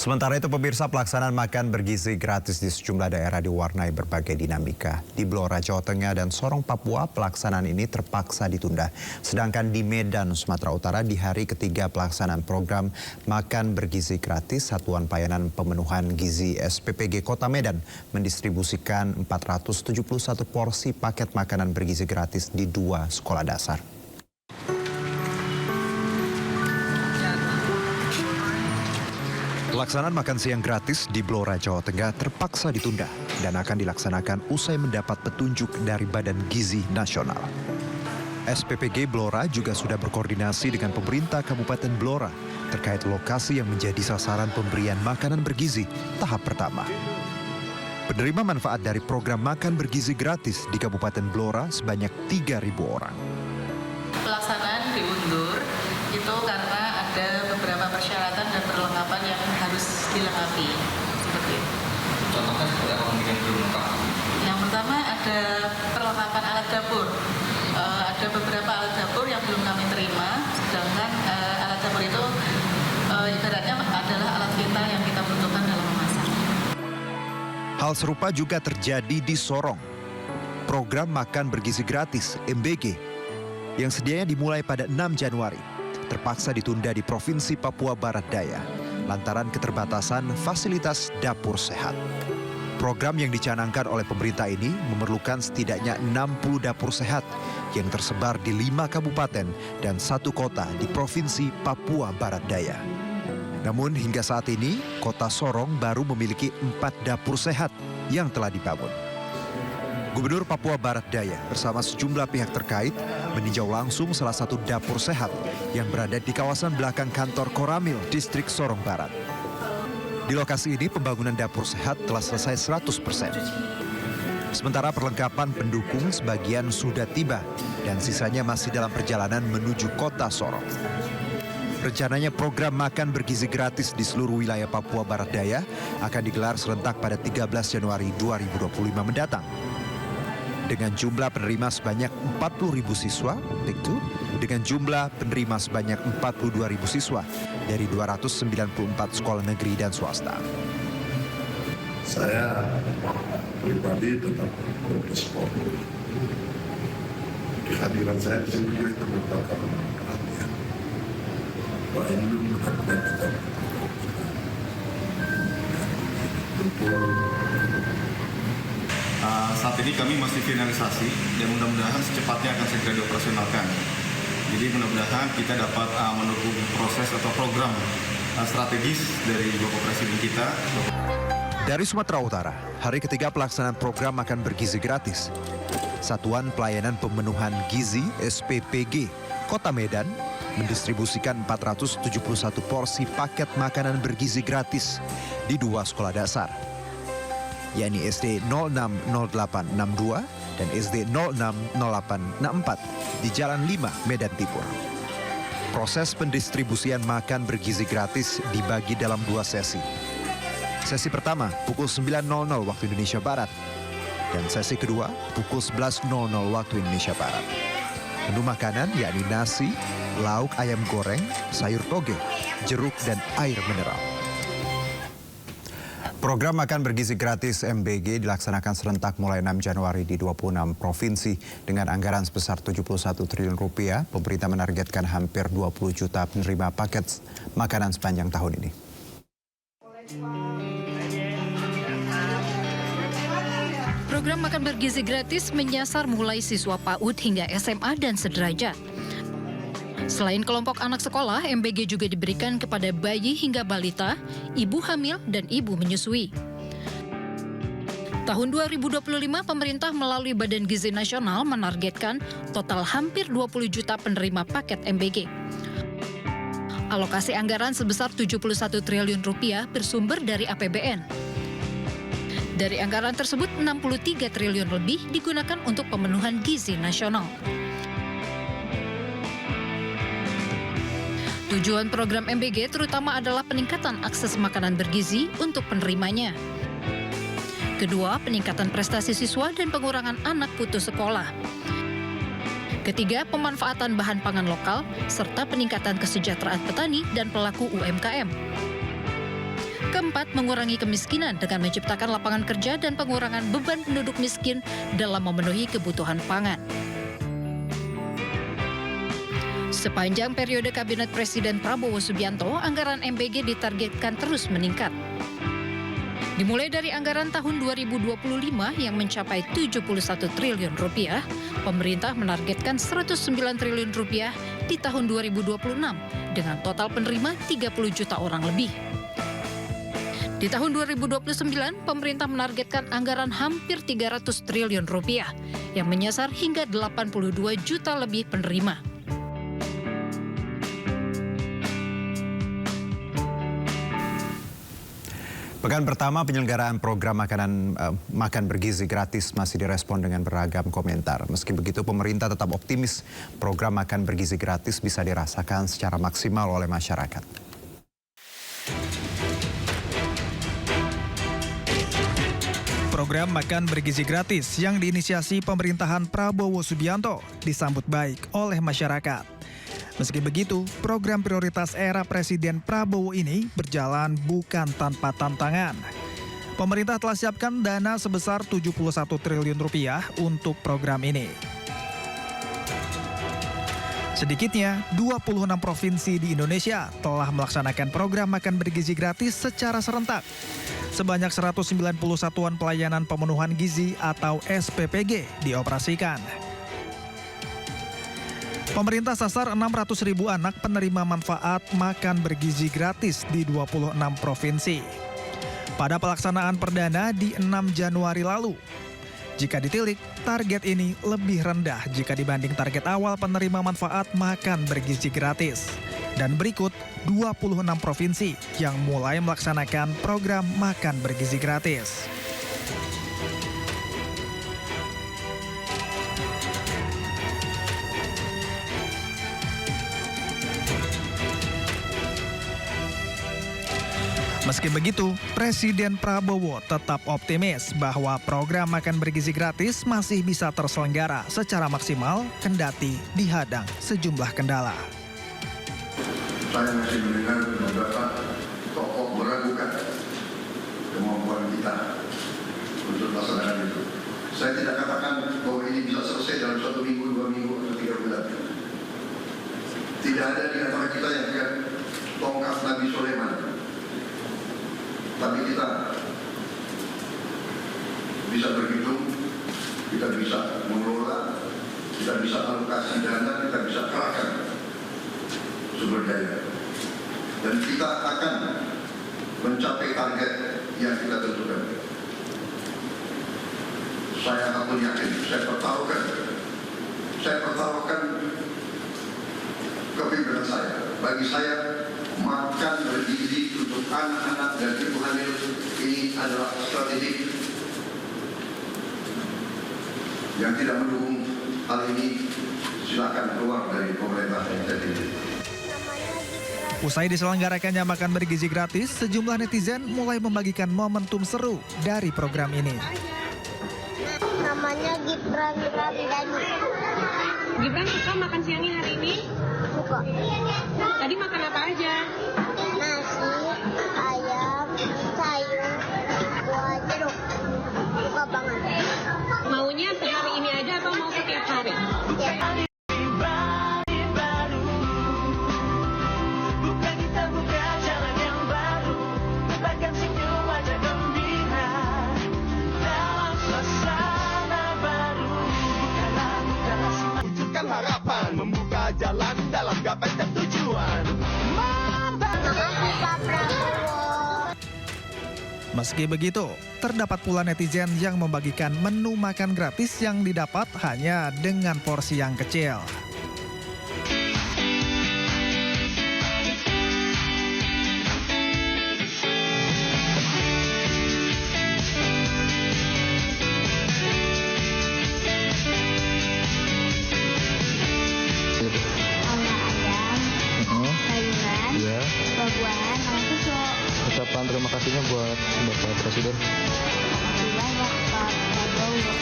Sementara itu pemirsa, pelaksanaan makan bergizi gratis di sejumlah daerah diwarnai berbagai dinamika. Di Blora, Jawa Tengah dan Sorong, Papua, pelaksanaan ini terpaksa ditunda. Sedangkan di Medan, Sumatera Utara, di hari ketiga pelaksanaan program makan bergizi gratis, Satuan Pelayanan Pemenuhan Gizi SPPG Kota Medan mendistribusikan 471 porsi paket makanan bergizi gratis di 2 sekolah dasar. Pelaksanaan makan siang gratis di Blora, Jawa Tengah terpaksa ditunda dan akan dilaksanakan usai mendapat petunjuk dari Badan Gizi Nasional. SPPG Blora juga sudah berkoordinasi dengan pemerintah Kabupaten Blora terkait lokasi yang menjadi sasaran pemberian makanan bergizi tahap pertama. Penerima manfaat dari program makan bergizi gratis di Kabupaten Blora sebanyak 3.000 orang. Pelaksanaan diundur itu karena ada beberapa persyaratan dan perlengkapan yang harus dilengkapi. Seperti itu. Contohnya seperti apa yang belum lengkap? Yang pertama ada perlengkapan alat dapur. Ada beberapa alat dapur yang belum kami terima, sedangkan alat dapur itu ibaratnya adalah alat vital yang kita butuhkan dalam memasak. Hal serupa juga terjadi di Sorong. Program makan bergizi gratis MBG yang sedianya dimulai pada 6 Januari terpaksa ditunda di Provinsi Papua Barat Daya lantaran keterbatasan fasilitas dapur sehat. Program yang dicanangkan oleh pemerintah ini memerlukan setidaknya 60 dapur sehat yang tersebar di 5 kabupaten dan 1 kota di Provinsi Papua Barat Daya. Namun hingga saat ini, Kota Sorong baru memiliki 4 dapur sehat yang telah dibangun. Gubernur Papua Barat Daya bersama sejumlah pihak terkait meninjau langsung salah satu dapur sehat yang berada di kawasan belakang kantor Koramil, Distrik Sorong Barat. Di lokasi ini pembangunan dapur sehat telah selesai 100%. Sementara perlengkapan pendukung sebagian sudah tiba dan sisanya masih dalam perjalanan menuju Kota Sorong. Rencananya program makan bergizi gratis di seluruh wilayah Papua Barat Daya akan digelar serentak pada 13 Januari 2025 mendatang. Dengan jumlah penerima sebanyak 40.000 siswa, dengan jumlah penerima sebanyak 42.000 siswa dari 294 sekolah negeri dan swasta. Saya pribadi tetap berespon. Kehadiran saya di sini itu merupakan perhatian. Bahwa ini benar-benar tetap saat ini kami masih finalisasi dan mudah-mudahan secepatnya akan segera dioperasionalkan. Jadi mudah-mudahan kita dapat mendukung proses atau program strategis dari Bapak Presiden kita. Dari Sumatera Utara, hari ketiga pelaksanaan program makan bergizi gratis. Satuan Pelayanan Pemenuhan Gizi SPPG Kota Medan mendistribusikan 471 porsi paket makanan bergizi gratis di 2 sekolah dasar, yakni SD 060862 dan SD 060864 di Jalan 5, Medan Timur. Proses pendistribusian makan bergizi gratis dibagi dalam 2 sesi. Sesi pertama pukul 9.00 waktu Indonesia Barat dan sesi kedua pukul 11.00 waktu Indonesia Barat. Menu makanan yakni nasi, lauk ayam goreng, sayur toge, jeruk, dan air mineral. Program makan bergizi gratis MBG dilaksanakan serentak mulai 6 Januari di 26 provinsi dengan anggaran sebesar 71 triliun rupiah. Pemerintah menargetkan hampir 20 juta penerima paket makanan sepanjang tahun ini. Program makan bergizi gratis menyasar mulai siswa PAUD hingga SMA dan sederajat. Selain kelompok anak sekolah, MBG juga diberikan kepada bayi hingga balita, ibu hamil, dan ibu menyusui. Tahun 2025, pemerintah melalui Badan Gizi Nasional menargetkan total hampir 20 juta penerima paket MBG. Alokasi anggaran sebesar 71 triliun rupiah bersumber dari APBN. Dari anggaran tersebut, 63 triliun lebih digunakan untuk pemenuhan gizi nasional. Tujuan program MBG terutama adalah peningkatan akses makanan bergizi untuk penerimanya. Kedua, peningkatan prestasi siswa dan pengurangan anak putus sekolah. Ketiga, pemanfaatan bahan pangan lokal, serta peningkatan kesejahteraan petani dan pelaku UMKM. Keempat, mengurangi kemiskinan dengan menciptakan lapangan kerja dan pengurangan beban penduduk miskin dalam memenuhi kebutuhan pangan. Sepanjang periode Kabinet Presiden Prabowo Subianto, anggaran MBG ditargetkan terus meningkat. Dimulai dari anggaran tahun 2025 yang mencapai 71 triliun rupiah, pemerintah menargetkan 109 triliun rupiah di tahun 2026 dengan total penerima 30 juta orang lebih. Di tahun 2029, pemerintah menargetkan anggaran hampir 300 triliun rupiah yang menyasar hingga 82 juta lebih penerima. Pekan pertama penyelenggaraan program makan bergizi gratis masih direspon dengan beragam komentar. Meski begitu, pemerintah tetap optimis program makan bergizi gratis bisa dirasakan secara maksimal oleh masyarakat. Program makan bergizi gratis yang diinisiasi pemerintahan Prabowo Subianto disambut baik oleh masyarakat. Meski begitu, program prioritas era Presiden Prabowo ini berjalan bukan tanpa tantangan. Pemerintah telah siapkan dana sebesar 71 triliun rupiah untuk program ini. Sedikitnya, 26 provinsi di Indonesia telah melaksanakan program makan bergizi gratis secara serentak. Sebanyak 190 satuan pelayanan pemenuhan gizi atau SPPG dioperasikan. Pemerintah sasar 600.000 anak penerima manfaat makan bergizi gratis di 26 provinsi. Pada pelaksanaan perdana di 6 Januari lalu. Jika ditilik, target ini lebih rendah jika dibanding target awal penerima manfaat makan bergizi gratis. Dan berikut 26 provinsi yang mulai melaksanakan program makan bergizi gratis. Meski begitu, Presiden Prabowo tetap optimis bahwa program makan bergizi gratis masih bisa terselenggara secara maksimal kendati dihadang sejumlah kendala. Saya masih mendengar beberapa tokoh meragukan kemampuan kita untuk melaksanakan itu. Saya tidak katakan bahwa ini bisa selesai dalam 1 minggu, 2 minggu, atau 3 bulan. Tidak ada di antara kita yang punya tongkat Nabi Sulaiman. Tapi kita bisa berhitung, kita bisa mengelola, kita bisa alokasi dana, kita bisa kerahkan sumber daya. Dan kita akan mencapai target yang kita tentukan. Saya pun yakin, saya pertaruhkan kepimpinan saya. Bagi saya, makan bergizi untuk anak-anak dan ibu hamil ini adalah strategi. Yang tidak mendukung hal ini silakan keluar dari pemerintah yang jadi. Usai diselenggarakannya makan bergizi gratis, sejumlah netizen mulai membagikan momentum seru dari program ini. Namanya Gibran Ramdhani. Gibran suka makan siangnya hari ini? Suka. Tadi makan apa aja? Nasi, ayam, sayur, buah jeruk. Suka banget. Maunya sehari ini aja atau mau setiap hari? Setiap hari. Harapan membuka jalan dalam gapai tujuan. Makasih Pak Prabowo. Meski begitu, terdapat pula netizen yang membagikan menu makan gratis yang didapat hanya dengan porsi yang kecil. Ucapan terima kasihnya buat Bapak Presiden. Banyak Pak Prabowo.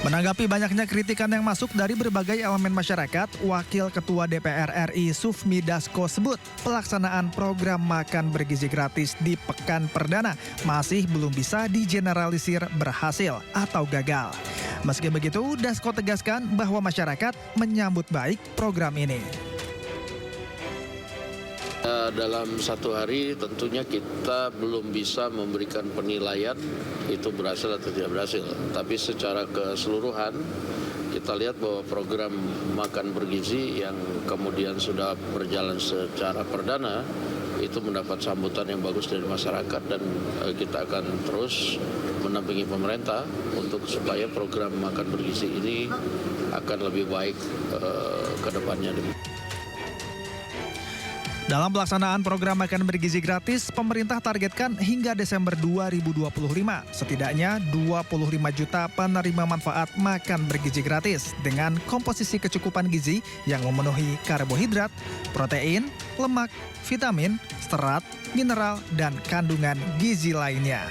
Menanggapi banyaknya kritikan yang masuk dari berbagai elemen masyarakat, Wakil Ketua DPR RI Sufmi Dasko sebut pelaksanaan program makan bergizi gratis di pekan perdana masih belum bisa digeneralisir berhasil atau gagal. Meski begitu, Dasko tegaskan bahwa masyarakat menyambut baik program ini. Dalam satu hari tentunya kita belum bisa memberikan penilaian itu berhasil atau tidak berhasil. Tapi secara keseluruhan kita lihat bahwa program makan bergizi yang kemudian sudah berjalan secara perdana itu mendapat sambutan yang bagus dari masyarakat dan kita akan terus mendampingi pemerintah untuk supaya program makan bergizi ini akan lebih baik ke depannya. Dalam pelaksanaan program makan bergizi gratis, pemerintah targetkan hingga Desember 2025, setidaknya 25 juta penerima manfaat makan bergizi gratis dengan komposisi kecukupan gizi yang memenuhi karbohidrat, protein, lemak, vitamin, serat, mineral, dan kandungan gizi lainnya.